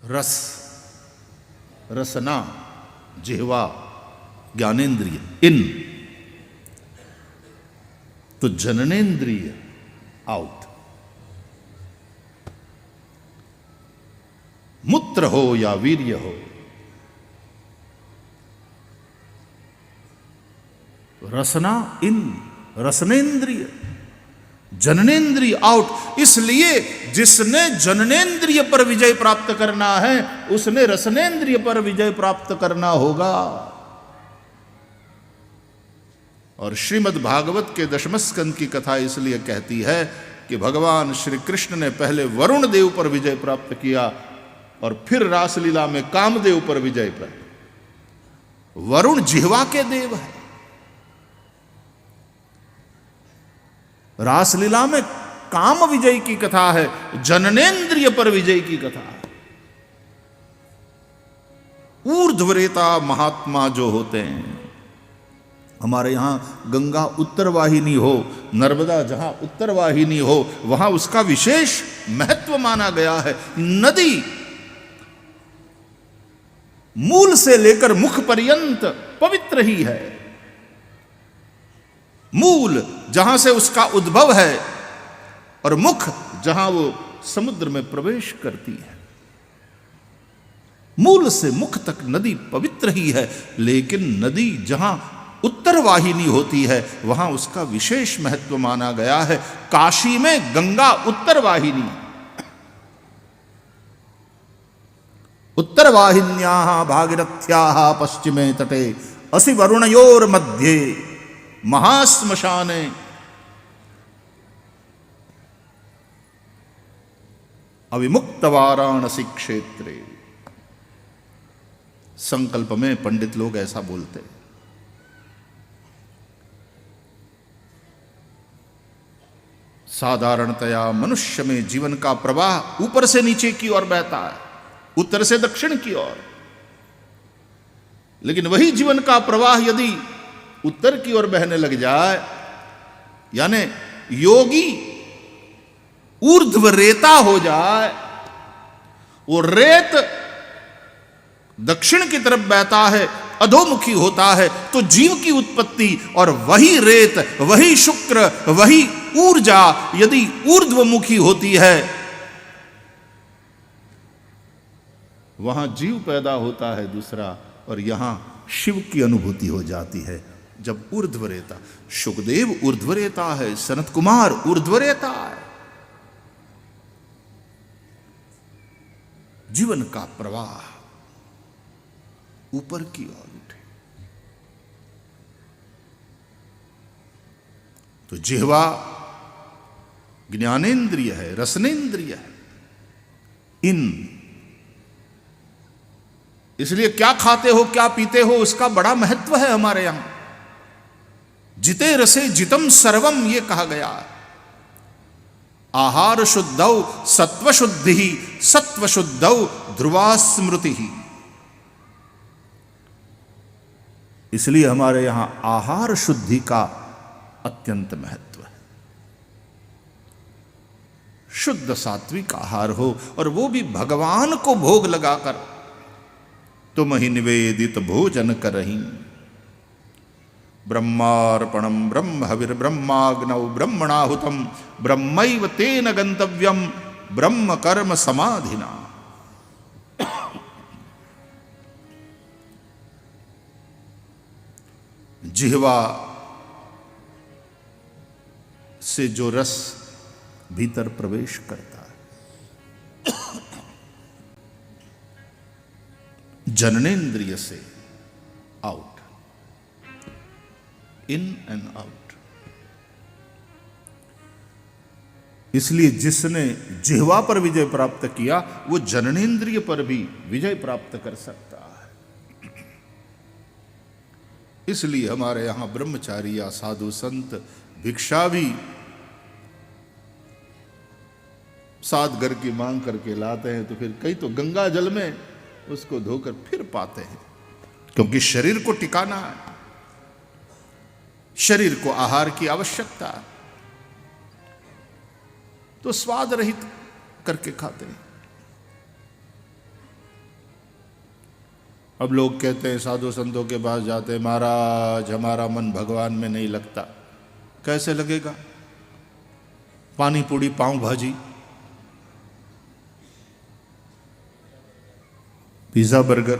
रस, रसना, जिह्वा, ज्ञानेन्द्रिय, इन, तो जननेन्द्रिय आउट। मूत्र हो या वीर्य हो, रसना इन, रसनेन्द्रिय, जननेन्द्रिय आउट। इसलिए जिसने जननेन्द्रिय पर विजय प्राप्त करना है उसने रसनेन्द्रिय पर विजय प्राप्त करना होगा। और श्रीमद् भागवत के दशम स्कंद की कथा इसलिए कहती है कि भगवान श्री कृष्ण ने पहले वरुण देव पर विजय प्राप्त किया और फिर रासलीला में कामदेव पर विजय प्राप्त। वरुण जिह्वा के देव है। रासलीला में काम विजय की कथा है, जननेन्द्रिय पर विजय की कथा है। ऊर्ध्वरेता महात्मा जो होते हैं, हमारे यहां गंगा उत्तर वाहिनी हो, नर्मदा जहां उत्तर वाहिनी हो, वहां उसका विशेष महत्व माना गया है। नदी मूल से लेकर मुख पर्यंत पवित्र ही है। मूल जहां से उसका उद्भव है और मुख जहां वो समुद्र में प्रवेश करती है। मूल से मुख तक नदी पवित्र ही है, लेकिन नदी जहां उत्तर वाहिनी होती है वहां उसका विशेष महत्व माना गया है। काशी में गंगा उत्तर वाहिनी, उत्तर वाहिन्याः भागीरथ्याः पश्चिमे तटे असि वरुणयोर मध्ये महाश्मशाने अविमुक्त वाराणसी क्षेत्रे। संकल्प में पंडित लोग ऐसा बोलते। साधारणतया मनुष्य में जीवन का प्रवाह ऊपर से नीचे की ओर बहता है, उत्तर से दक्षिण की ओर। लेकिन वही जीवन का प्रवाह यदि उत्तर की ओर बहने लग जाए, यानी योगी ऊर्ध्व रेता हो जाए, वो रेत दक्षिण की तरफ बहता है, अधोमुखी होता है, तो जीव की उत्पत्ति और वही रेत, वही शुक्र, वही ऊर्जा यदि ऊर्ध्वमुखी होती है, वहां जीव पैदा होता है दूसरा, और यहां शिव की अनुभूति हो जाती है जब ऊर्ध्वरेता। सुखदेव ऊर्ध्वरेता है, सनत कुमार ऊर्ध्वरेता है। जीवन का प्रवाह ऊपर की ओर उठे। तो जिह्वा ज्ञानेन्द्रिय है, रसनेन्द्रिय है, इन। इसलिए क्या खाते हो क्या पीते हो उसका बड़ा महत्व है हमारे यहां। जिते रसे जितम सर्वम ये कहा गया। आहार शुद्धौ सत्व शुद्धि, सत्व शुद्धौ ध्रुवा स्मृति। इसलिए हमारे यहां आहार शुद्धि का अत्यंत महत्व है। शुद्ध सात्विक आहार हो, और वो भी भगवान को भोग लगाकर। तुम ही निवेदित भोजन करही, ब्रह्मार्पणम ब्रह्म हविर्ब्रह्माग्नौ ब्रह्मणाहुतम ब्रह्मैव तेन गंतव्यम ब्रह्म कर्म समाधिना। जिह्वा से जो रस भीतर प्रवेश करता है, जननेन्द्रिय से आउट, इन एंड आउट। इसलिए जिसने जिह्वा पर विजय प्राप्त किया वो जननेन्द्रिय पर भी विजय प्राप्त कर सकता है। इसलिए हमारे यहां ब्रह्मचारी या साधु संत भिक्षा भी सात घर की मांग करके लाते हैं, तो फिर कई तो गंगा जल में उसको धोकर फिर पाते हैं, क्योंकि शरीर को टिकाना है, शरीर को आहार की आवश्यकता है, तो स्वाद रहित करके खाते हैं। अब लोग कहते हैं, साधु संतों के पास जाते हैं, महाराज हमारा मन भगवान में नहीं लगता। कैसे लगेगा? पानी पूड़ी पाव भाजी पिज़्ज़ा बर्गर